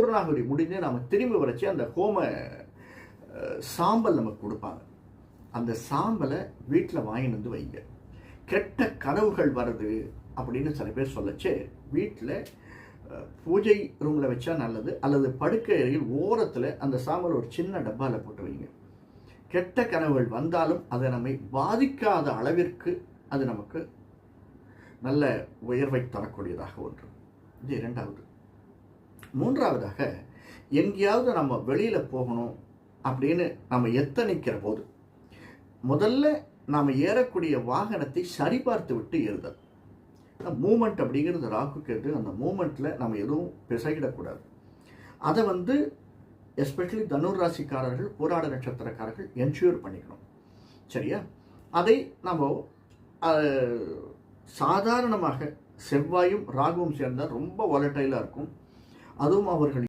பூர்ணாகுதி முடிஞ்சு நாம் திரும்பி வரைச்சி அந்த ஹோம சாம்பல் நமக்கு கொடுப்பாங்க. அந்த சாம்பலை வீட்டில் வாங்கிட்டு வந்து வைங்க. கெட்ட கனவுகள் வருது அப்படின்னு சில பேர் சொல்லச்சே வீட்டில் பூஜை ரூமில் வச்சா நல்லது, அல்லது படுக்கை அறையில் ஓரத்தில் அந்த சாம்பல் ஒரு சின்ன டப்பாவில் போட்டு வைங்க. கெட்ட கனவுகள் வந்தாலும் அதை நம்மை பாதிக்காத அளவிற்கு அது நமக்கு நல்ல உயர்வை தரக்கூடியதாக ஒன்று. இது இரண்டாவது. மூன்றாவதாக, எங்கேயாவது நம்ம வெளியில் போகணும் அப்படின்னு நம்ம எத்தனிக்கிற போது முதல்ல நாம் ஏறக்கூடிய வாகனத்தை சரிபார்த்து விட்டு ஏறுதல். மூமெண்ட் அப்படிங்கிறது ராகு கேது, அந்த மூமெண்ட்டில் நம்ம எதுவும் பிசகிடக்கூடாது. அதை எஸ்பெஷலி தனுர் ராசிக்காரர்கள், போராட நட்சத்திரக்காரர்கள் என்ஷூர் பண்ணிக்கணும். சரியா? அதை நம்ம சாதாரணமாக செவ்வாயும் ராகுவும் சேர்ந்தால் ரொம்ப வாலட்டைலாக இருக்கும். அதுவும் அவர்கள்